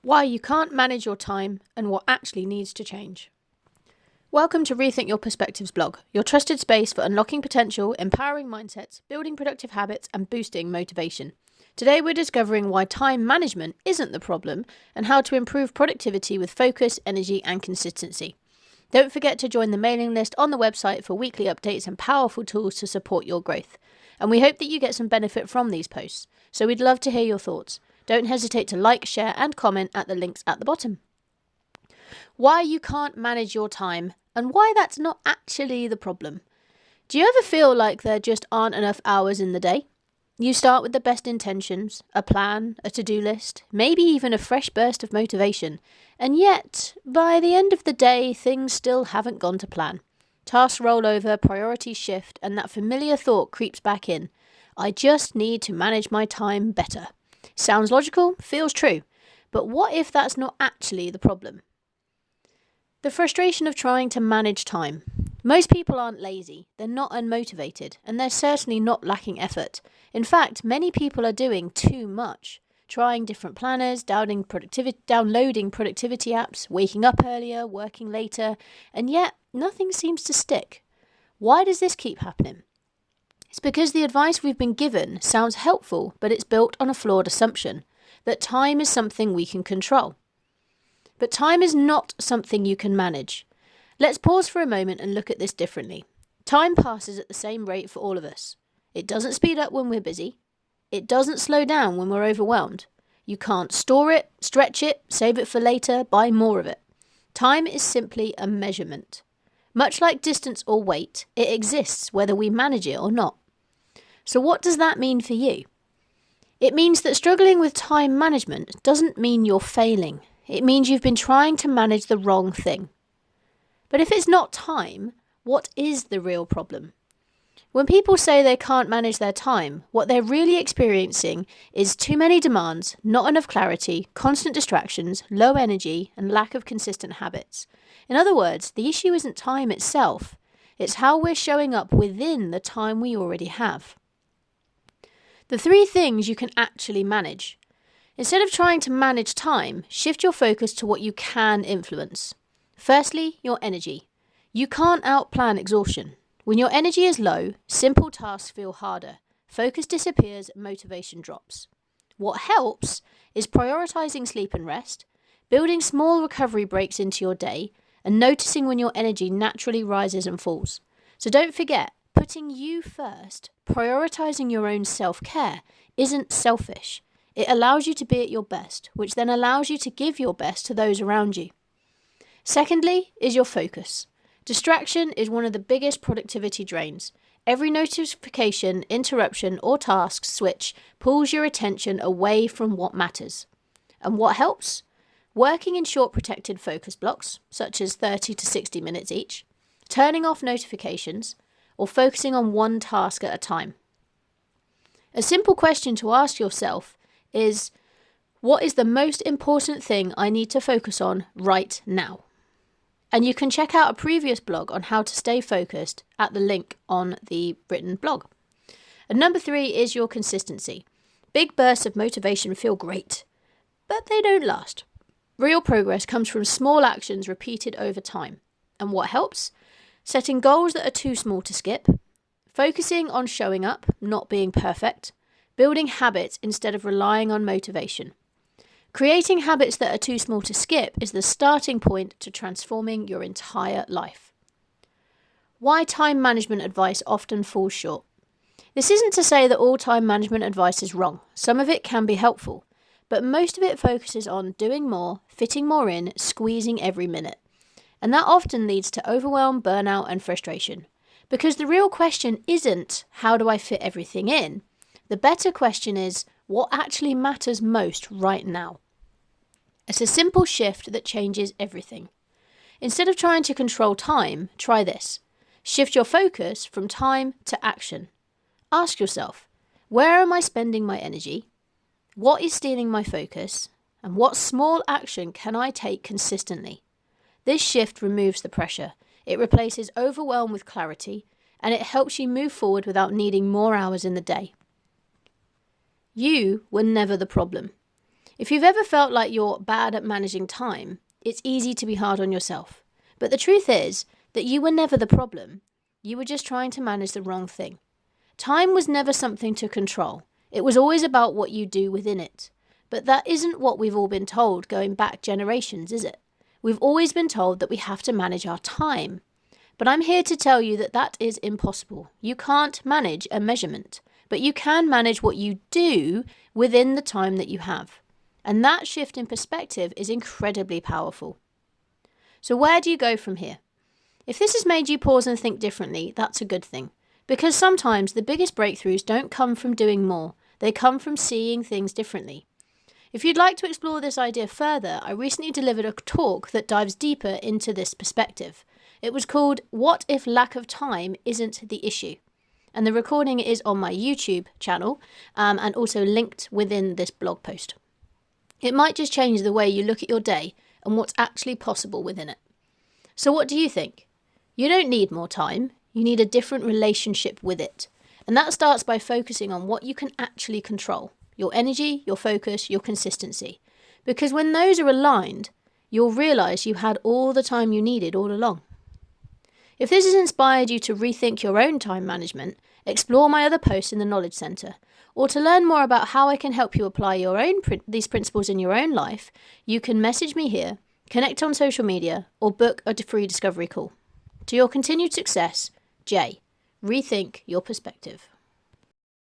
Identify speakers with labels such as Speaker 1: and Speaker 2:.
Speaker 1: Why you can't manage your time and what actually needs to change. Welcome to Rethink Your Perspectives blog, your trusted space for unlocking potential, empowering mindsets, building productive habits, and boosting motivation. Today we're discovering why time management isn't the problem and how to improve productivity with focus, energy, and consistency. Don't forget to join the mailing list on the website for weekly updates and powerful tools to support your growth. And we hope that you get some benefit from these posts, so we'd love to hear your thoughts. Don't hesitate to like, share, and comment at the links at the bottom. Why you can't manage your time and why that's not actually the problem. Do you ever feel like there just aren't enough hours in the day? You start with the best intentions, a plan, a to-do list, maybe even a fresh burst of motivation, and yet, by the end of the day, things still haven't gone to plan. Tasks roll over, priorities shift, and that familiar thought creeps back in. I just need to manage my time better. Sounds logical, feels true, but what if that's not actually the problem? The frustration of trying to manage time. Most people aren't lazy, they're not unmotivated, and they're certainly not lacking effort. In fact, many people are doing too much, trying different planners, downloading productivity apps, waking up earlier, working later, and yet nothing seems to stick. Why does this keep happening? It's because the advice we've been given sounds helpful, but it's built on a flawed assumption that time is something we can control. But time is not something you can manage. Let's pause for a moment and look at this differently. Time passes at the same rate for all of us. It doesn't speed up when we're busy. It doesn't slow down when we're overwhelmed. You can't store it, stretch it, save it for later, buy more of it. Time is simply a measurement. Much like distance or weight, it exists whether we manage it or not. So what does that mean for you? It means that struggling with time management doesn't mean you're failing. It means you've been trying to manage the wrong thing. But if it's not time, what is the real problem? When people say they can't manage their time, what they're really experiencing is too many demands, not enough clarity, constant distractions, low energy, and lack of consistent habits. In other words, the issue isn't time itself. It's how we're showing up within the time we already have. The 3 things you can actually manage. Instead of trying to manage time, shift your focus to what you can influence. Firstly, your energy. You can't outplan exhaustion. When your energy is low, simple tasks feel harder. Focus disappears, motivation drops. What helps is prioritizing sleep and rest, building small recovery breaks into your day, and noticing when your energy naturally rises and falls. So don't forget, putting you first, prioritizing your own self-care, isn't selfish. It allows you to be at your best, which then allows you to give your best to those around you. Secondly is your focus. Distraction is one of the biggest productivity drains. Every notification, interruption, or task switch pulls your attention away from what matters. And what helps? Working in short protected focus blocks, such as 30 to 60 minutes each, turning off notifications, or focusing on one task at a time. A simple question to ask yourself is, what is the most important thing I need to focus on right now? And you can check out a previous blog on how to stay focused at the link on the written blog. And number 3 is your consistency. Big bursts of motivation feel great, but they don't last. Real progress comes from small actions repeated over time. And what helps? Setting goals that are too small to skip, focusing on showing up, not being perfect, building habits instead of relying on motivation. Creating habits that are too small to skip is the starting point to transforming your entire life. Why time management advice often falls short. This isn't to say that all time management advice is wrong. Some of it can be helpful, but most of it focuses on doing more, fitting more in, squeezing every minute. And that often leads to overwhelm, burnout, and frustration. Because the real question isn't, how do I fit everything in? The better question is, what actually matters most right now? It's a simple shift that changes everything. Instead of trying to control time, try this. Shift your focus from time to action. Ask yourself, where am I spending my energy? What is stealing my focus? And what small action can I take consistently? This shift removes the pressure. It replaces overwhelm with clarity, and it helps you move forward without needing more hours in the day. You were never the problem. If you've ever felt like you're bad at managing time, it's easy to be hard on yourself. But the truth is that you were never the problem. You were just trying to manage the wrong thing. Time was never something to control. It was always about what you do within it. But that isn't what we've all been told going back generations, is it? We've always been told that we have to manage our time. But I'm here to tell you that that is impossible. You can't manage a measurement, but you can manage what you do within the time that you have. And that shift in perspective is incredibly powerful. So where do you go from here? If this has made you pause and think differently, that's a good thing. Because sometimes the biggest breakthroughs don't come from doing more. They come from seeing things differently. If you'd like to explore this idea further, I recently delivered a talk that dives deeper into this perspective. It was called What If Lack of Time Isn't the Issue? And the recording is on my YouTube channel and also linked within this blog post. It might just change the way you look at your day and what's actually possible within it. So what do you think? You don't need more time. You need a different relationship with it. And that starts by focusing on what you can actually control. Your energy, your focus, your consistency. Because when those are aligned, you'll realise you had all the time you needed all along. If this has inspired you to rethink your own time management, explore my other posts in the Knowledge Centre, or to learn more about how I can help you apply these principles in your own life, you can message me here, connect on social media, or book a free discovery call. To your continued success, Jaiye, rethink your perspective.